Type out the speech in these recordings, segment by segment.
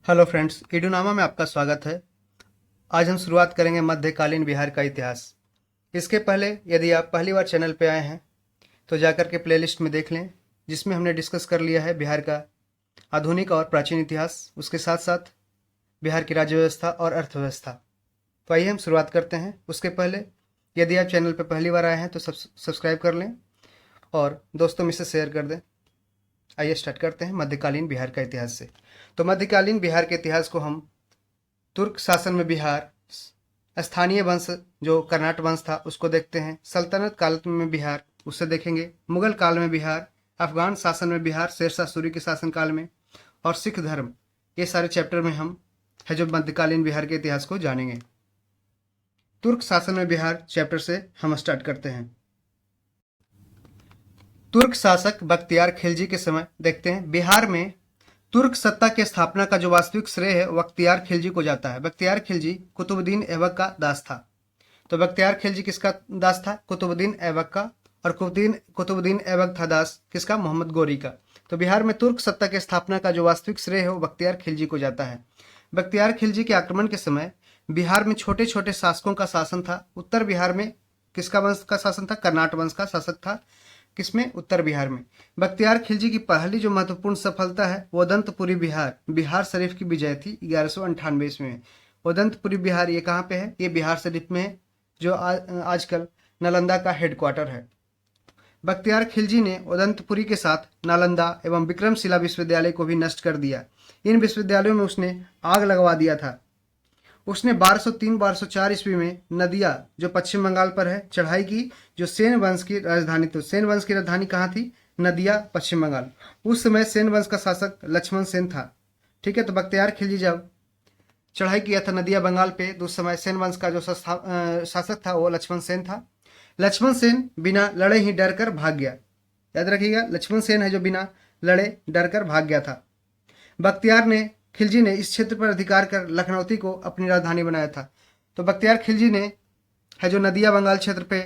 Hello friends, ईडूनामा में आपका स्वागत है। आज हम शुरुआत करेंगे मध्यकालीन बिहार का इतिहास। इसके पहले यदि आप पहली बार चैनल पे आए हैं तो जाकर के प्लेलिस्ट में देख लें, जिसमें हमने डिस्कस कर लिया है बिहार का आधुनिक और प्राचीन इतिहास, उसके साथ साथ बिहार की राज्य व्यवस्था और अर्थव्यवस्था। तो आइए हम शुरुआत करते हैं। उसके पहले यदि आप चैनल पर पहली बार आए हैं तो सब्सक्राइब कर लें और दोस्तों में से शेयर कर दें। आइए स्टार्ट करते हैं मध्यकालीन बिहार का इतिहास से। तो मध्यकालीन बिहार के इतिहास को हम तुर्क शासन में बिहार, स्थानीय वंश जो कर्नाट वंश था उसको देखते हैं, सल्तनत काल में बिहार उससे देखेंगे, मुगल काल में बिहार, अफगान शासन में बिहार शेरशाह सूरी के शासन काल में, और सिख धर्म। ये सारे चैप्टर में हम है जो मध्यकालीन बिहार के इतिहास को जानेंगे। तुर्क शासन में बिहार चैप्टर से हम स्टार्ट करते हैं। तुर्क शासक बख्तियार खिलजी के समय देखते हैं। बिहार में तुर्क सत्ता की स्थापना का जो वास्तविक श्रेय है बख्तियार खिलजी को जाता है। बख्तियार खिलजी कुतुबुद्दीन ऐबक का दास था। तो बख्तियार खिलजी किसका दास था? कुतुबुद्दीन ऐबक का। और कुतुबुद्दीन ऐबक था दास किसका? मोहम्मद गोरी का। तो बिहार में तुर्क सत्ता की स्थापना का जो वास्तविक श्रेय है वो बख्तियार खिलजी को जाता है। बख्तियार खिलजी के आक्रमण के समय बिहार में छोटे छोटे शासकों का शासन था। उत्तर बिहार में किसका वंश का शासन था? कर्नाट वंश का शासक था। किसमें? उत्तर बिहार में। बख्तियार खिलजी की पहली जो महत्वपूर्ण सफलता है वो उदंतपुरी बिहार शरीफ की विजय थी 1198 ईस्वी में। उदंतपुरी बिहार ये कहाँ पे है? ये बिहार शरीफ में है, जो आजकल नालंदा का हेडक्वार्टर है। बख्तियार खिलजी ने उदंतपुरी के साथ नालंदा एवं विक्रमशिला विश्वविद्यालय को भी नष्ट कर दिया। इन विश्वविद्यालयों में उसने आग लगवा दिया था। उसने 1203-1204 ईस्वी में नदिया जो पश्चिम बंगाल पर है चढ़ाई की, जो सेन वंश की राजधानी थी। सेन वंश की राजधानी कहाँ थी? नदिया, पश्चिम बंगाल। उस समय सेन वंश का शासक लक्ष्मण सेन था। ठीक है, तो बख्तियार खिलजी जब चढ़ाई किया था नदिया बंगाल पे तो उस समय सेन वंश का जो शासक था वो लक्ष्मण सेन था। लक्ष्मण सेन बिना लड़े ही डर कर भाग गया। याद रखिएगा, लक्ष्मण सेन है जो बिना लड़े डर कर भाग गया था। बख्तियार खिलजी ने इस क्षेत्र पर अधिकार कर लखनौती को अपनी राजधानी बनाया था। तो बख्तियार खिलजी ने है जो नदिया बंगाल क्षेत्र पे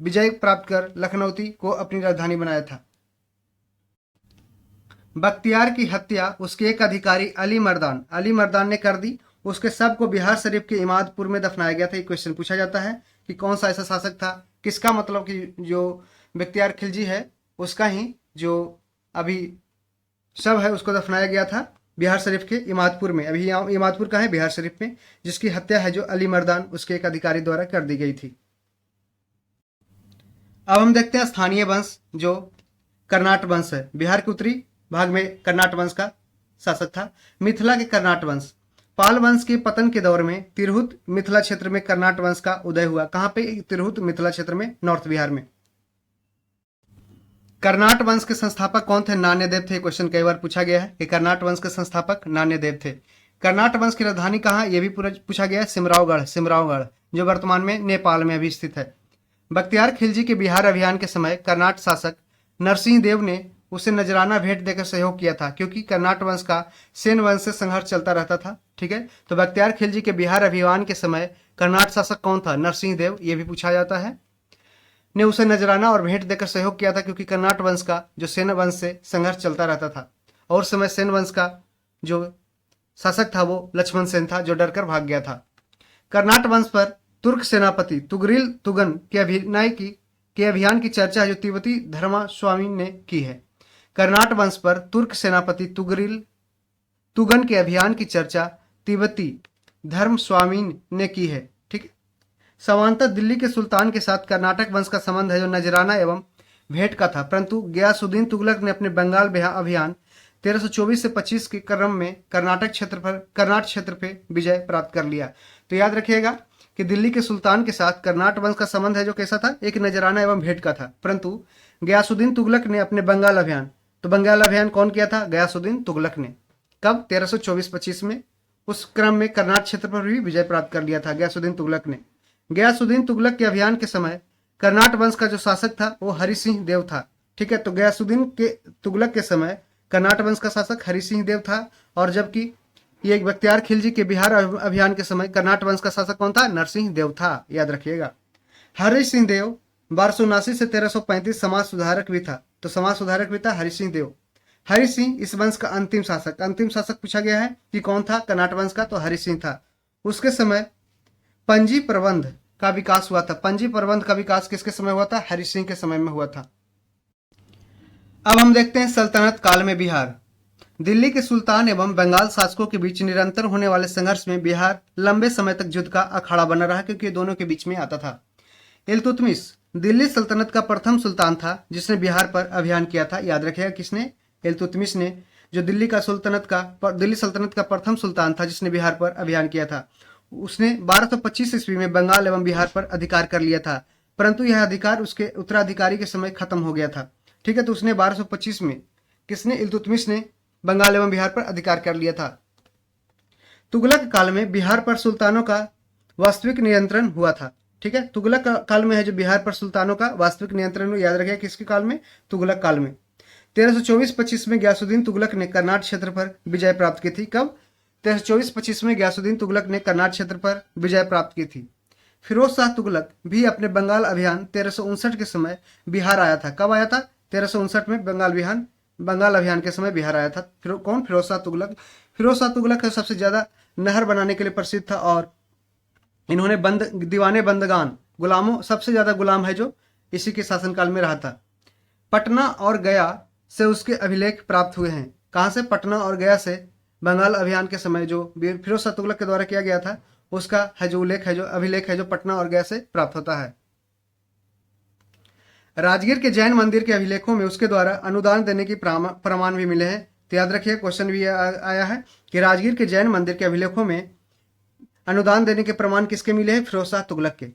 विजय प्राप्त कर लखनौती को अपनी राजधानी बनाया था। बख्तियार की हत्या उसके एक अधिकारी अली मर्दान ने कर दी। उसके शव को बिहार शरीफ के इमादपुर में दफनाया गया था। ये क्वेश्चन पूछा जाता है कि कौन सा ऐसा शासक था, किसका, मतलब कि जो बख्तियार खिलजी है उसका ही जो अभी शव है उसको दफनाया गया था बिहार शरीफ के इमादपुर में। अभी इमादपुर का है बिहार शरीफ में, जिसकी हत्या है जो अली मर्दान उसके एक अधिकारी द्वारा कर दी गई थी। अब हम देखते हैं स्थानीय वंश जो कर्नाट वंश है। बिहार के उत्तरी भाग में कर्नाट वंश का शासक था। मिथिला के कर्नाट वंश। पाल वंश के पतन के दौर में तिरहुत मिथिला क्षेत्र में कर्नाट वंश का उदय हुआ। कहाँ पे? तिरहुत मिथिला क्षेत्र में, नॉर्थ बिहार में। कर्नाट वंश के संस्थापक कौन थे? नान्यदेव थे। क्वेश्चन कई बार पूछा गया है कि कर्नाट वंश के संस्थापक नान्यदेव थे। कर्नाट वंश की राजधानी कहाँ? ये भी पूछा गया है, सिमरावगढ़ जो वर्तमान में नेपाल में अभी स्थित है। बख्तियार खिलजी के बिहार अभियान के समय कर्नाट शासक नरसिंह देव ने उसे नजराना भेंट देकर सहयोग किया था, क्योंकि कर्नाट वंश का सेन वंश से संघर्ष चलता रहता था। ठीक है, तो बख्तियार खिलजी के बिहार अभियान के समय कर्नाट शासक कौन था? नरसिंह देव। ये भी पूछा जाता है। ने उसे नजराना और भेंट देकर सहयोग किया था, क्योंकि कर्नाट वंश का जो सेन वंश से संघर्ष चलता रहता था। और समय सेन वंश का जो शासक था वो लक्ष्मण सेन था, जो डरकर भाग गया था। कर्नाट वंश पर तुर्क सेनापति तुगरिल तुगन के अभियान की चर्चा जो तिब्बती धर्मास्वामी ने की है। कर्नाट वंश पर तुर्क सेनापति तुगरिल तुगन के अभियान की चर्चा तिब्बती धर्मस्वामी ने की है। ठीक है, समांतर दिल्ली के सुल्तान के साथ कर्नाटक वंश का संबंध है जो नजराना एवं भेंट का था, परंतु गयासुद्दीन तुगलक ने अपने बंगाल अभियान 1324 से 25 के क्रम में कर्नाट क्षेत्र पे विजय प्राप्त कर लिया। तो याद रखिएगा कि दिल्ली के सुल्तान के साथ कर्नाट वंश का संबंध है जो कैसा था? एक नजराना एवं भेंट का था, परंतु गयासुद्दीन तुगलक ने अपने बंगाल अभियान, तो बंगाल अभियान कौन किया था? गयासुद्दीन तुगलक ने। कब? 1324-25 में। उस क्रम में कर्नाट क्षेत्र पर भी विजय प्राप्त कर लिया था गयासुद्दीन तुगलक ने। गयासुद्दीन तुगलक के अभियान के समय कर्नाट वंश का जो शासक था वो हरि सिंह देव था। ठीक है, तो गयासुद्दीन के तुगलक के समय कर्नाट वंश का शासक हरि सिंह देव था, और जबकि ये बख्तियार खिलजी के बिहार अभियान के समय कर्नाट वंश का शासक कौन था? नरसिंह देव था। याद रखिएगा। हरि सिंह देव 1279 से 1335 समाज सुधारक भी था। तो समाज सुधारक भी था हरि सिंह देव। हरि सिंह इस वंश का अंतिम शासक पूछा गया है कि कौन था कर्नाट वंश का, तो हरि सिंह था। उसके समय पंजी प्रबंध का विकास हुआ था। पंजी प्रबंध का विकास किसके समय हुआ था? हरि सिंह के समय में हुआ था। अब हम देखते हैं सल्तनत काल में बिहार। दिल्ली के सुल्तान एवं बंगाल शासकों के बीच निरंतर होने वाले संघर्ष में बिहार लंबे समय तक युद्ध का अखाड़ा बना रहा, क्योंकि दोनों के बीच में आता था। इल्तुतमिश दिल्ली सल्तनत का प्रथम सुल्तान था जिसने बिहार पर अभियान किया था। याद रखिएगा, किसने? इल्तुतमिश ने, जो दिल्ली सल्तनत का प्रथम सुल्तान था जिसने बिहार पर अभियान किया था। उसने 1225 ईस्वी में बंगाल एवं बिहार पर अधिकार कर लिया था, परंतु यह अधिकार उसके उत्तराधिकारी के समय खत्म हो गया था। ठीक है, तो उसने 1225 में किसने? इल्तुतमिश ने बंगाल एवं बिहार पर अधिकार कर लिया था। तुगलक काल में बिहार पर सुल्तानों का वास्तविक नियंत्रण हुआ था। ठीक है, तुगलक काल में है जो बिहार पर सुल्तानों का वास्तविक नियंत्रण, याद रखिए किसके काल में? तुगलक काल में। 1324-25 में गयासुद्दीन तुगलक ने कर्नाट क्षेत्र पर विजय प्राप्त की थी। कब? 1324-25 में गयासुद्दीन तुगलक ने कर्नाट क्षेत्र पर विजय प्राप्त की थी। फिरोज शाह तुगलक भी अपने बंगाल अभियान 1359 के समय बिहार आया था। कब आया था? 1359 में बंगाल अभियान के समय बिहार आया था। कौन? फिरोज शाह तुगलक। फिरोज शाह तुगलक सबसे ज्यादा नहर बनाने के लिए प्रसिद्ध था, और इन्होंने दीवाने बंदगान गुलामों, सबसे ज्यादा गुलाम है जो इसी के शासनकाल में रहा था। पटना और गया से उसके अभिलेख प्राप्त हुए हैं। कहां से? पटना और गया से बंगाल अभियान के समय जो फिरोज शाह तुगलक के द्वारा किया गया था उसका है जो अभिलेख है जो पटना और गया से प्राप्त होता है। राजगीर के जैन मंदिर के अभिलेखों में उसके द्वारा अनुदान देने की प्रमाण भी मिले हैं। तो याद रखिए, क्वेश्चन भी आया है कि राजगीर के जैन मंदिर के अभिलेखों में अनुदान देने के प्रमाण किसके मिले हैं? फिरोज शाह तुगलक के।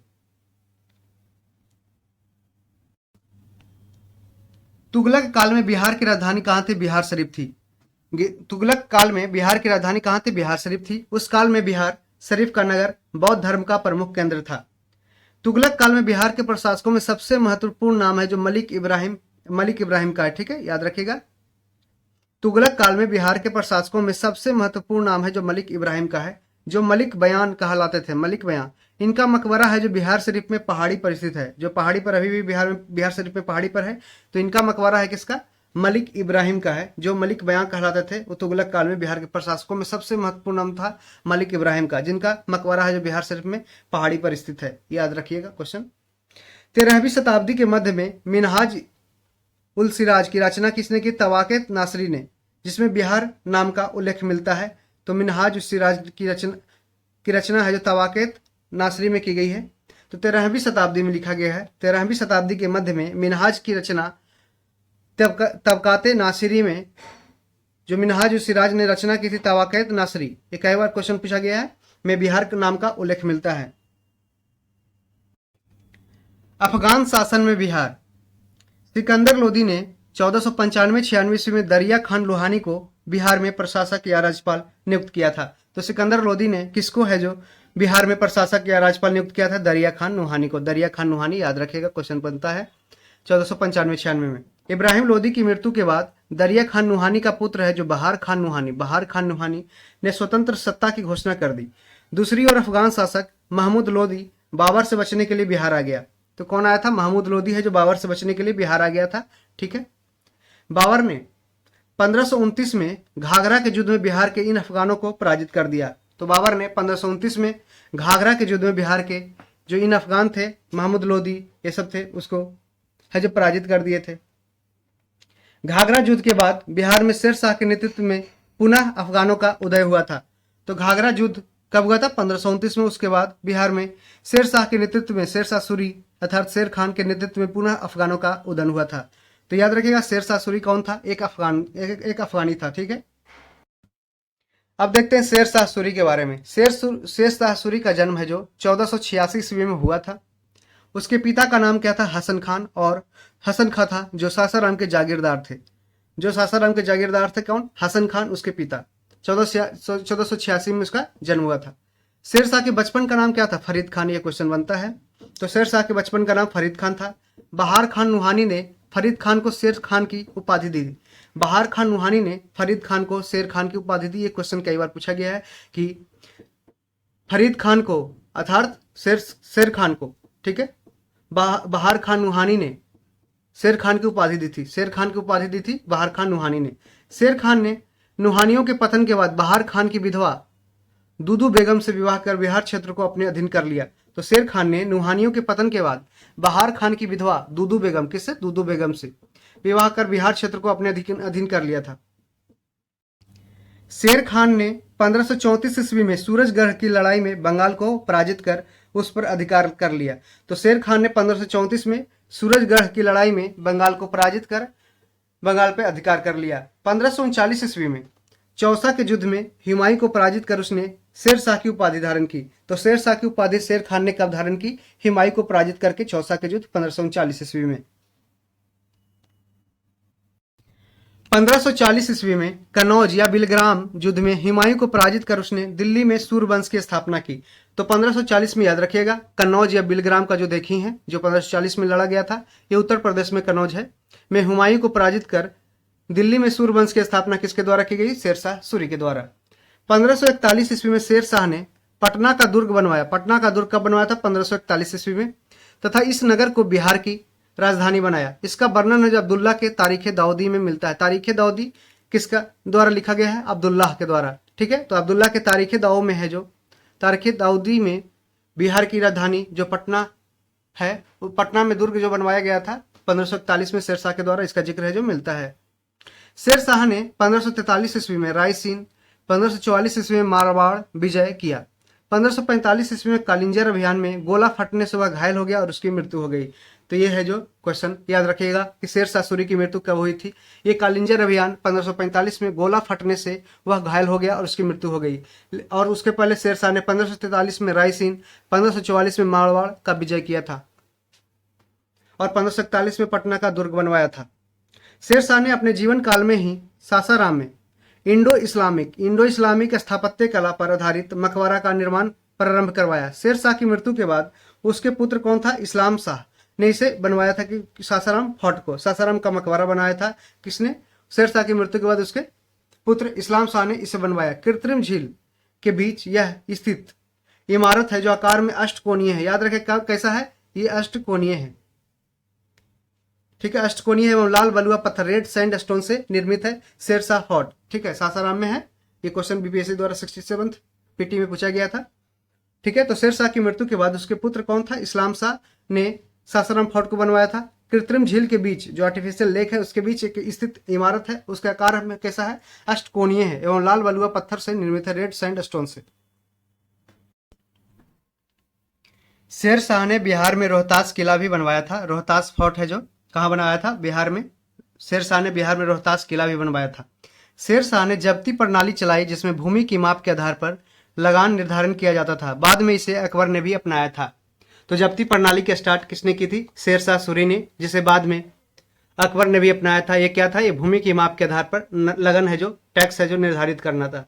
तुगलक काल में बिहार की राजधानी कहां थी? बिहार शरीफ थी। तुगलक काल में बिहार की राजधानी कहां थी? बिहार शरीफ थी। उस काल में बिहार शरीफ का नगर बौद्ध धर्म का प्रमुख केंद्र था। तुगलक काल में बिहार के प्रशासकों में सबसे महत्वपूर्ण नाम है जो मलिक इब्राहिम का है। ठीक है, याद रखिएगा। तुगलक काल में बिहार के प्रशासकों में सबसे महत्वपूर्ण नाम है जो मलिक इब्राहिम का है, जो मलिक बयान कहलाते थे। मलिक बयान, इनका मकबरा है जो बिहार शरीफ में पहाड़ी पर स्थित है, जो पहाड़ी पर अभी भी बिहार शरीफ में पहाड़ी पर है। तो इनका मकबरा है किसका? मलिक इब्राहिम का है, जो मलिक बयान कहलाते थे। वो तुगलक काल में बिहार के प्रशासकों में सबसे महत्वपूर्ण नाम था मलिक इब्राहिम का, जिनका मकबरा है जो बिहार शरीफ में पहाड़ी पर स्थित है। याद रखिएगा क्वेश्चन। 13वीं शताब्दी के मध्य में मिनहाज उल सिराज की रचना किसने की? तवाक़ेत नासरी ने, जिसमें बिहार नाम का उल्लेख मिलता है। तो मिनहाज उल सिराज की रचना है जो तवाक़ेत नासरी में की गई है। तो 13वीं शताब्दी में लिखा गया है। 13वीं शताब्दी के मध्य में मिनहाज की रचना तबकाते नासिरी में, जो मिनहाज उल सिराज ने रचना की थी तवाक़ेत नासरी, ये कई बार क्वेश्चन पूछा गया है, में बिहार नाम का उल्लेख मिलता है। अफगान शासन में बिहार। सिकंदर लोदी ने 1495-96 ईस्वी में दरिया खान लोहानी को बिहार में प्रशासक या राज्यपाल नियुक्त किया था। तो सिकंदर लोदी ने किसको है जो बिहार में प्रशासक या राज्यपाल नियुक्त किया था? दरिया खान लोहानी को। दरिया खान लोहानी, याद रखिएगा, क्वेश्चन बनता है 1495-96 में। इब्राहिम लोदी की मृत्यु के बाद दरिया खान नुहानी का पुत्र है जो बहार खान नुहानी ने स्वतंत्र सत्ता की घोषणा कर दी। दूसरी ओर अफगान शासक महमूद लोदी बाबर से बचने के लिए बिहार आ गया। तो कौन आया था? महमूद लोदी है जो बाबर से बचने के लिए बिहार आ गया था। ठीक है, बाबर ने 1529 में घाघरा के युद्ध में बिहार के इन अफगानों को पराजित कर दिया। तो बाबर ने 1529 में घाघरा के युद्ध में बिहार के जो इन अफगान थे, महमूद लोदी ये सब थे, उसको है जो पराजित कर दिए थे। घाघरा युद्ध के बाद बिहार में शेर शाह के नेतृत्व में पुनः अफगानों का उदय हुआ था। तो घाघरा युद्ध कब हुआ था? 1529 में। उसके बाद बिहार में शेर शाह के नेतृत्व में, शेर शाह सूरी अर्थात शेर खान के नेतृत्व में पुनः अफगानों का उदय हुआ था। तो याद रखिएगा, शेर शाह सूरी कौन था? एक अफगानी था। ठीक है, अब देखते हैं शेर शाह सूरी के बारे में। शेर शाह सूरी का जन्म है जो 1486 ईस्वी में हुआ था। उसके पिता का नाम क्या था? हसन खान, और हसन खां था जो सासाराम के जागीरदार थे। जो सासाराम के जागीरदार थे कौन? हसन खान, उसके पिता। 1486 में उसका जन्म हुआ था। शेर शाह के बचपन का नाम क्या था? फरीद खान। ये क्वेश्चन बनता है। तो शेर शाह के बचपन का नाम फरीद खान था। बहार खान नुहानी ने फरीद खान को शेर खान की उपाधि दी। बहार खान नुहानी ने फरीद खान को शेर खान की उपाधि दी। ये क्वेश्चन कई बार पूछा गया है कि फरीद खान को अर्थात शेर खान को, ठीक है, बहार खान नुहानी ने शेर खान की उपाधि दी थी, शेर खान की उपाधि दी थी बहार खान नुहानी ने। शेर खान ने नुहानियों के पतन के बाद बहार खान की विधवा दूदू बेगम से विवाह कर बिहार क्षेत्र को अपने अधीन कर लिया। तो शेर खान ने नुहानियों के पतन के बाद बहार खान की विधवा दूदू बेगम, किससे, दूदू बेगम से विवाह कर बिहार क्षेत्र को अपने अधीन कर लिया था। शेर खान ने 1534 ईस्वी में सूरजगढ़ की लड़ाई में बंगाल को पराजित कर उस पर अधिकार कर लिया। तो शेर खान ने 1534 में सूरजगढ़ की लड़ाई में बंगाल को पराजित कर बंगाल पर अधिकार कर लिया। 1539 ईस्वी में चौसा के युद्ध में हुमायूं को पराजित कर उसने शेर शाह की उपाधि धारण की। तो शेर शाह की उपाधि शेर खान ने कब धारण की? हुमायूं को पराजित करके चौसा के युद्ध 1539 ईस्वी में। 1540 ईस्वी में कनौज या बिलग्राम युद्ध में हुमायूं को पराजित कर उसने दिल्ली में सूरवंश की स्थापना की। तो 1540 में याद रखिएगा, कन्नौज या बिलग्राम का जो देखी है, जो 1540 में लड़ा गया था, ये उत्तर प्रदेश में कन्नौज है, में हुमायूं को पराजित कर दिल्ली में सूरवंश की स्थापना किसके द्वारा की गई? शेरशाह सूरी के द्वारा। 1541 ईस्वी में शेर शाह ने पटना का दुर्ग बनवाया। पटना का दुर्ग कब बनवाया था? 1541 ईस्वी में, तथा इस नगर को बिहार की राजधानी बनाया। इसका वर्णन है जो अब्दुल्ला के तारीख दाऊदी में मिलता है। तारीख दाऊदी किसका द्वारा लिखा गया है? अब्दुल्लाह के द्वारा। ठीक है, तो अब्दुल्ला के तारीख दाऊ में है, जो तारीख दाऊदी में बिहार की राजधानी जो पटना है, वो पटना में दुर्ग जो बनवाया गया था 1541 में शेरशाह के द्वारा, इसका जिक्र है जो मिलता है। शेर शाह ने 1543 ईस्वी में रायसीन, 1544 ईस्वी में मारवाड़ विजय किया। 1545 ईस्वी में कालिंजर अभियान में गोला फटने से वह घायल हो गया और उसकी मृत्यु हो गई। तो ये है जो क्वेश्चन, याद रखिएगा कि शेर शाह सूरी की मृत्यु कब हुई थी? ये कालिंजर अभियान 1545 में गोला फटने से वह घायल हो गया और उसकी मृत्यु हो गई। और उसके पहले शेर शाह ने 1543 में रायसीन, 1544 में मारवाड़ का विजय किया था और 1541 में पटना का दुर्ग बनवाया था। शेर शाह ने अपने जीवन काल में ही सासाराम में इंडो इस्लामिक स्थापत्य कला पर आधारित मकबरा का निर्माण प्रारंभ करवाया। शेर शाह की मृत्यु के बाद उसके पुत्र कौन था? इस्लाम शाह ने इसे बनवाया था कि सासाराम फोर्ट को, सासाराम का मकबरा बनाया था। किसने? शेर शाह की मृत्यु के बाद उसके पुत्र इस्लाम शाह ने इसे बनवाया। कृत्रिम झील के बीच यह स्थित इमारत है जो आकार में अष्टकोणीय है। याद रखें कैसा है? ये अष्टकोणीय है। ठीक है, अष्टकोणीय एवं लाल बलुआ पत्थर रेड सैंड स्टोन से निर्मित है। शेरशाह फोर्ट, ठीक है, सासाराम में है। ये क्वेश्चन बीपीएससी द्वारा 67 पीटी में पूछा गया था। ठीक है, तो शेरशाह की मृत्यु के बाद उसके पुत्र कौन था? इस्लाम शाह ने सासाराम फोर्ट को बनवाया था। कृत्रिम झील के बीच जो आर्टिफिशियल लेक है उसके बीच एक स्थित इमारत है, उसका आकार में कैसा है? अष्टकोणीय है एवं लाल बलुआ पत्थर से निर्मित है, रेड सैंड स्टोन से। शेर शाह ने बिहार में रोहतास किला भी बनवाया था। रोहतास फोर्ट है जो कहाँ बनाया था? बिहार में। शेर शाह ने बिहार में रोहतास किला भी बनवाया था। शेर शाह ने जब्ती प्रणाली चलाई जिसमें भूमि की माप के आधार पर लगान निर्धारण किया जाता था। बाद में इसे अकबर ने भी अपनाया था। तो जब्ती प्रणाली की स्टार्ट किसने की थी? शेरशाह सूरी ने, जिसे बाद में अकबर ने भी अपनाया था। ये क्या था? ये भूमि की माप के आधार पर लगन है जो टैक्स है जो निर्धारित करना था।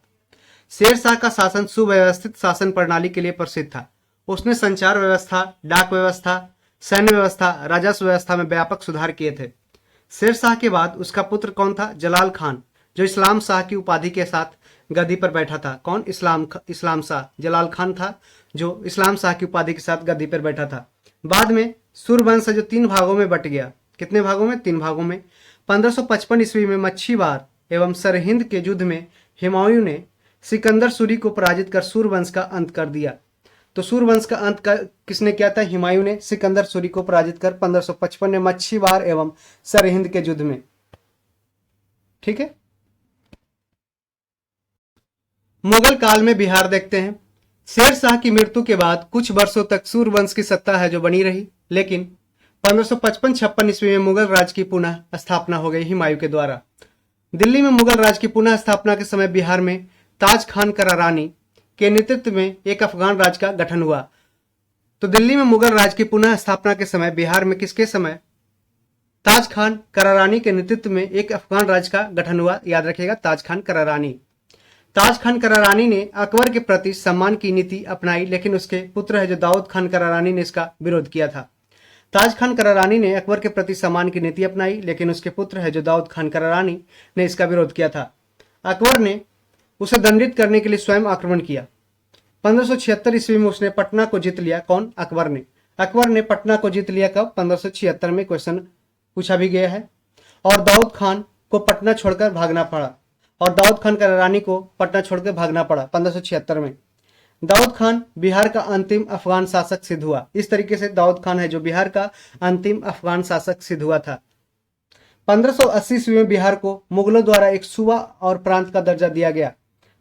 शेर शाह का शासन सुव्यवस्थित शासन प्रणाली के लिए प्रसिद्ध था। उसने संचार व्यवस्था, डाक व्यवस्था, सैन्य व्यवस्था, राजस्व व्यवस्था में व्यापक सुधार किए थे। शेर शाह के बाद उसका पुत्र कौन था? जलाल खान, जो इस्लाम शाह की उपाधि के साथ गद्दी पर बैठा था। कौन? इस्लाम शाह। जलाल खान था जो इस्लाम शाह की उपाधि के साथ गद्दी पर बैठा था। बाद में सूरवंश जो 3 भागों में बट गया। कितने भागों में? 3 भागों में। 1555 ईस्वी में मच्छीवार एवं सरहिंद के युद्ध में हुमायूं ने सिकंदर सूरी को पराजित कर सूरवंश का अंत कर दिया। तो सूरवंश का अंत किसने किया था? हुमायूं ने सिकंदर सूरी को पराजित कर 1555 में मच्छीवार एवं सरहिंद के युद्ध में। ठीक है, मुगल काल में बिहार देखते हैं। शेर शाह की मृत्यु के बाद कुछ वर्षों तक सूरवंश की सत्ता है जो बनी रही, लेकिन 1555-56 ईस्वी में मुगल राज की पुनः स्थापना हो गई हुमायूं के द्वारा। दिल्ली में मुगल राज की पुनः स्थापना के समय बिहार में ताज खान करारानी के नेतृत्व में एक अफगान राज का गठन हुआ। तो दिल्ली में मुगल राज की पुनः स्थापना के समय बिहार में किसके समय? ताज खान करारानी के नेतृत्व में एक अफगान राज का गठन हुआ। याद रखिएगा, ताज खान करारानी। ताज खान करारानी ने अकबर के प्रति सम्मान की नीति अपनाई, लेकिन उसके पुत्र है जो दाऊद खान करारानी ने इसका विरोध किया था। ताज खान करारानी ने अकबर के प्रति सम्मान की नीति अपनाई, लेकिन उसके पुत्र है जो दाऊद खान करारानी ने इसका विरोध किया था। अकबर ने उसे दंडित करने के लिए स्वयं आक्रमण किया। 1576 ईस्वी में उसने पटना को जीत लिया। कौन? अकबर ने। अकबर ने पटना को जीत लिया कब? 1576 में क्वेश्चन पूछा भी गया है। और दाऊद खान को पटना छोड़कर भागना पड़ा, और दाऊद खान का रानी को पटना छोड़कर भागना पड़ा 1576 में। दाऊद खान बिहार का अंतिम अफगान शासक सिद्ध हुआ। इस तरीके से दाऊद खान है जो बिहार का अंतिम अफगान शासक सिद्ध हुआ था। 1580 ईस्वी में बिहार को मुगलों द्वारा एक सूबा और प्रांत का दर्जा दिया गया।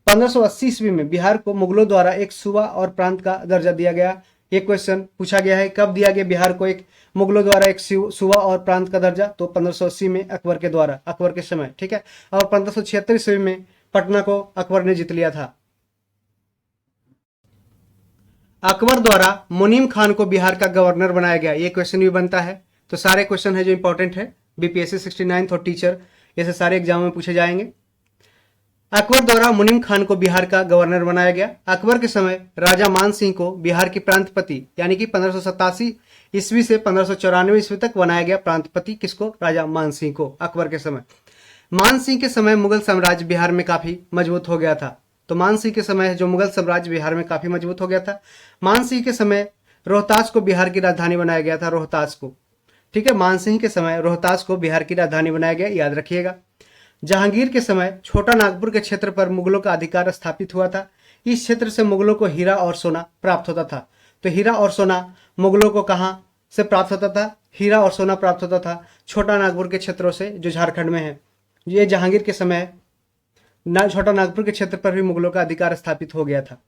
1580 ईस्वी में बिहार को मुगलों द्वारा एक सूबा और प्रांत का दर्जा दिया गया। ये क्वेश्चन पूछा गया है, कब दिया गया बिहार को एक मुगलों द्वारा एक सूबा और प्रांत का दर्जा? तो 1580 में अकबर के द्वारा, अकबर के समय, ठीक है। और 1576 ईस्वी में पटना को अकबर ने जीत लिया था। अकबर द्वारा मुनीम खान को बिहार का गवर्नर बनाया गया। ये क्वेश्चन भी बनता है। तो सारे क्वेश्चन है जो इंपॉर्टेंट है, बीपीएससी 69 और टीचर, ऐसे सारे एग्जाम में पूछे जाएंगे। अकबर द्वारा मुनीम खान को बिहार का गवर्नर बनाया गया। अकबर के समय राजा मान सिंह को बिहार की प्रांतपति, यानी कि 1587 ईस्वी से 1594 ईस्वी तक बनाया गया प्रांतपति। किसको? राजा मान सिंह को, अकबर के समय। मान सिंह के समय मुगल साम्राज्य बिहार में काफी मजबूत हो गया था। तो मान सिंह के समय जो मुगल साम्राज्य बिहार में काफी मजबूत हो गया था। मान सिंह के समय रोहतास को बिहार की राजधानी बनाया गया था, रोहतास को, ठीक है। मान सिंह के समय रोहतास को बिहार की राजधानी बनाया गया, याद रखिएगा। जहांगीर के समय छोटा नागपुर के क्षेत्र पर मुगलों का अधिकार स्थापित हुआ था। इस क्षेत्र से मुगलों को हीरा और सोना प्राप्त होता था। तो हीरा और सोना मुगलों को कहां से प्राप्त होता था? हीरा और सोना प्राप्त होता था छोटा नागपुर के क्षेत्रों से, जो झारखंड में है। ये जहांगीर के समय छोटा नागपुर के क्षेत्र पर भी मुगलों का अधिकार स्थापित हो गया था।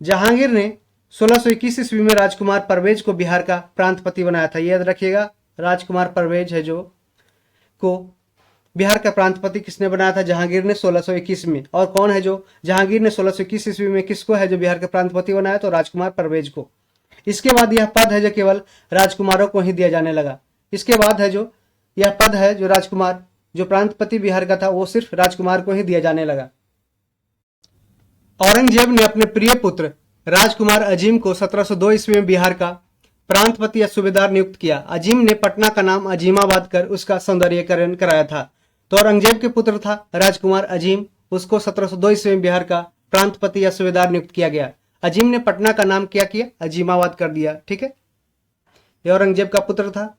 जहांगीर ने 1621 ईस्वी में राजकुमार परवेज को बिहार का प्रांतपति बनाया था। याद रखिएगा, राजकुमार परवेज है जो को बिहार का प्रांतपति किसने बनाया था? जहांगीर ने 1621 में। और कौन है जो जहांगीर ने 1621 ईस्वी में किसको है जो बिहार का प्रांतपति बनाया? तो राजकुमार परवेज को। इसके बाद यह पद है जो केवल राजकुमारों को ही दिया जाने लगा। इसके बाद है जो यह पद है जो राजकुमार, जो प्रांतपति बिहार का था, वो सिर्फ राजकुमार को ही दिया जाने लगा। औरंगजेब ने अपने प्रिय पुत्र राजकुमार अजीम को 1702 ईस्वी में बिहार का प्रांतपति या सूबेदार नियुक्त किया। अजीम ने पटना का नाम अजीमाबाद कर उसका सौंदर्यीकरण कराया था। तो औरंगजेब के पुत्र था राजकुमार अजीम, उसको 1702 ईस्वी में बिहार का प्रांतपति या सूबेदार नियुक्त किया गया। अजीम ने पटना का नाम क्या किया? अजीमाबाद कर दिया, ठीक है। यह औरंगजेब का पुत्र था।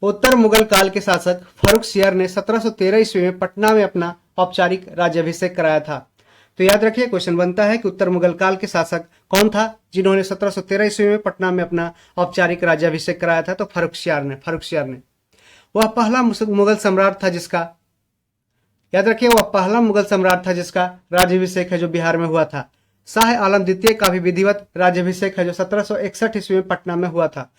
उत्तर मुगल काल के शासक फर्रुखसियर ने 1713 ईस्वी में पटना में अपना औपचारिक राज्याभिषेक कराया था। तो याद रखिए, क्वेश्चन बनता है कि उत्तर मुगल काल के शासक कौन था जिन्होंने 1713 ईस्वी में पटना में अपना औपचारिक राज्याभिषेक कराया था? तो फर्रुखसियर ने। वह पहला मुगल सम्राट था जिसका, याद रखिए, वह पहला मुगल सम्राट था जिसका राज्याभिषेक है जो बिहार में हुआ था। शाह आलम द्वितीय का भी विधिवत राज्याभिषेक है जो 1761 ईस्वी में पटना में हुआ था।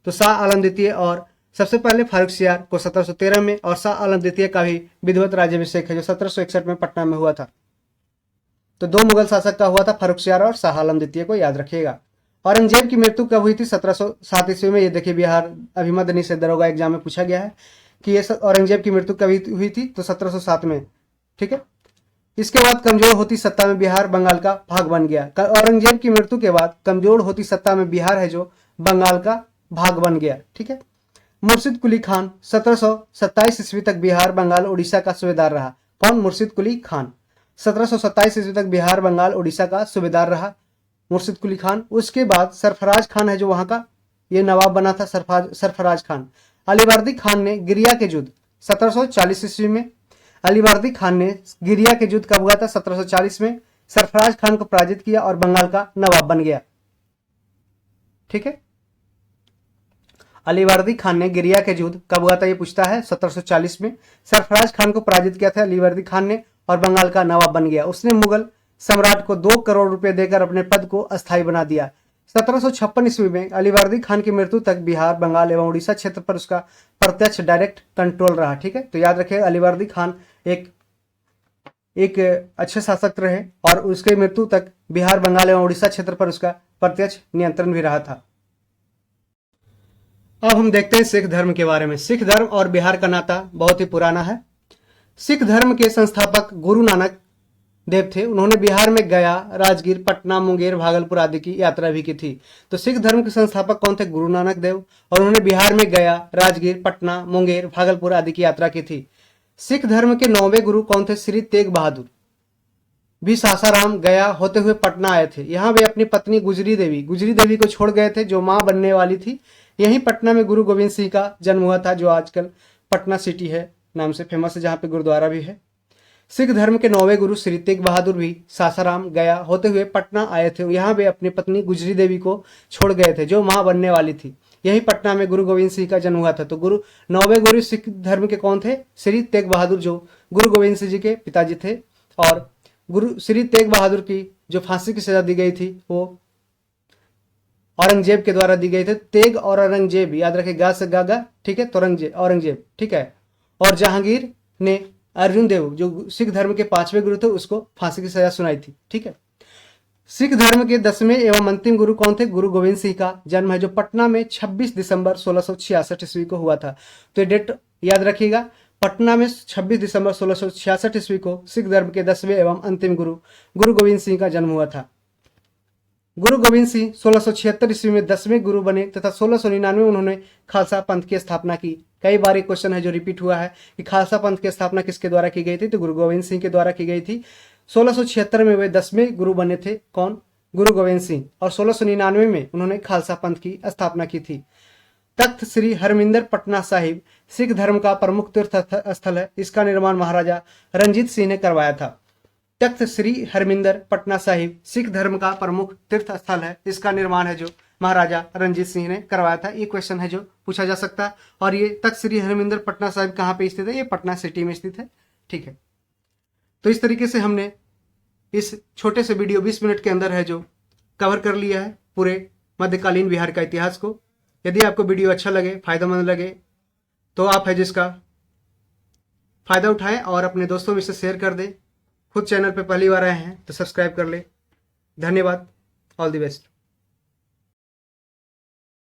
तो शाह आलम द्वितीय और सबसे पहले फर्रुखसियर को 1713 में, और शाह आलम द्वितीय का भी विधिवत राज्याभिषेक है जो 1761 में पटना में हुआ था। तो दो मुगल शासक का हुआ था, फर्रुखसियर और शाह आलम द्वितीय को याद रखिएगा। औरंगजेब की मृत्यु कब हुई थी? 1707 ईस्वी में। ये देखिए, बिहार अभिमन्यु से दरोगा एग्जाम में पूछा गया है कि ये औरंगजेब की मृत्यु कब हुई थी? तो 1707 में, ठीक है। इसके बाद कमजोर होती सत्ता में बिहार बंगाल का भाग बन गया। औरंगजेब की मृत्यु के बाद कमजोर होती सत्ता में बिहार है जो बंगाल का भाग बन गया, ठीक है। मुर्शिद कुली खान 1727 ईस्वी तक बिहार बंगाल उड़ीसा का सूबेदार रहा। कौन? मुर्शिद कुली खान 1727 ईस्वी तक बिहार बंगाल उड़ीसा का सूबेदार रहा, मुर्शिद कुली खान। उसके बाद सरफराज खान है जो वहां का ये नवाब बना था, सरफराज खान। अलीवर्दी खान ने गिरिया के युद्ध 1740 ईस्वी में, अलीवर्दी खान ने गिरिया के युद्ध कब हुआ था? 1740 में। सरफराज खान को पराजित किया और बंगाल का नवाब बन गया, ठीक है। अलीवर्दी खान ने गिरिया के युद्ध कब हुआ था ये पूछता है? 1740 में। सरफराज खान को पराजित किया था अलीवर्दी खान ने और बंगाल का नवाब बन गया। उसने मुगल सम्राट को 2 करोड़ रुपए देकर अपने पद को अस्थायी बना दिया। 1756 ईस्वी में अलीवर्दी खान की मृत्यु तक बिहार बंगाल एवं उड़ीसा क्षेत्र पर उसका प्रत्यक्ष डायरेक्ट कंट्रोल रहा, ठीक है। तो याद रखिए, अलीवर्दी खान एक अच्छे शासक रहे और उसके मृत्यु तक बिहार बंगाल एवं उड़ीसा क्षेत्र पर उसका प्रत्यक्ष नियंत्रण भी रहा था। अब हम देखते हैं सिख धर्म के बारे में। सिख धर्म और बिहार का नाता बहुत ही पुराना है। सिख धर्म के संस्थापक गुरु नानक देव थे। उन्होंने बिहार में गया, राजगीर, पटना, मुंगेर, भागलपुर आदि की यात्रा भी की थी। तो सिख धर्म के संस्थापक कौन थे? गुरु नानक देव। और उन्होंने बिहार में गया, राजगीर, पटना, मुंगेर, भागलपुर आदि की यात्रा की थी। सिख धर्म के 9वें गुरु कौन थे? श्री तेग बहादुर भी सासाराम गया होते हुए पटना आए थे। यहाँ वे अपनी पत्नी गुजरी देवी को छोड़ गए थे जो मां बनने वाली थी। यहीं पटना में गुरु गोविंद सिंह का जन्म हुआ था जो आजकल पटना सिटी है नाम से फेमस है, जहाँ पे गुरुद्वारा भी है। सिख धर्म के 9वें गुरु श्री तेग बहादुर भी सासाराम गया होते हुए पटना आए थे। यहाँ वे अपनी पत्नी गुजरी देवी को छोड़ गए थे जो मां बनने वाली थी। यही पटना में गुरु गोविंद सिंह का जन्म हुआ था। तो 9वें गुरु सिख धर्म के कौन थे? श्री तेग बहादुर, जो गुरु गोविंद सिंह जी के पिताजी थे। और गुरु श्री तेग बहादुर की जो फांसी की सजा दी गई थी वो औरंगजेब के द्वारा दी गई थी। तेग और औरंगजेब, याद रखे, गा से गागा, ठीक है, तो औरंगजेब, ठीक है। और जहांगीर ने अर्जुन देव, जो सिख धर्म के 5वें गुरु थे, उसको फांसी की सजा सुनाई थी, ठीक है। सिख धर्म के 10वें एवं अंतिम गुरु कौन थे? गुरु गोविंद सिंह का जन्म है जो पटना में 26 दिसंबर 1666 ईस्वी को हुआ था। तो ये डेट याद रखिएगा, पटना में 26 दिसंबर 1666 ईस्वी को सिख धर्म के 10वें एवं अंतिम गुरु गुरु गोविंद सिंह का जन्म हुआ था। गुरु गोविंद सिंह 1676 ईस्वी में 10वें गुरु बने तथा 1699 में उन्होंने खालसा पंथ की स्थापना की। कई बार एक क्वेश्चन है जो रिपीट हुआ है कि खालसा पंथ की स्थापना किसके द्वारा की गई थी? तो गुरु गोविंद सिंह के द्वारा की गई थी। 1676 में वे 10वें गुरु बने थे, कौन? गुरु गोविंद सिंह। और 1699 में उन्होंने खालसा पंथ की स्थापना की थी। तख्त श्री हरमिंदर पटना साहिब सिख धर्म का प्रमुख तीर्थ स्थल है। इसका निर्माण महाराजा रंजीत सिंह ने करवाया था। तख्त श्री हरमिंदर पटना साहिब सिख धर्म का प्रमुख तीर्थ स्थल है। इसका निर्माण है जो महाराजा रंजीत सिंह ने करवाया था। ये क्वेश्चन है जो पूछा जा सकता है। और ये तख्त श्री हरमिंदर पटना साहिब कहाँ पे स्थित है? ये पटना सिटी में स्थित है, ठीक है। तो इस तरीके से हमने इस छोटे से वीडियो 20 मिनट के अंदर है जो कवर कर लिया है पूरे मध्यकालीन बिहार का इतिहास को। यदि आपको वीडियो अच्छा लगे, फायदेमंद लगे, तो आप है जिसका फायदा उठाएं और अपने दोस्तों में इसे शेयर कर दें। खुद चैनल पे पहली बार आए हैं तो सब्सक्राइब कर ले। धन्यवाद। All the best.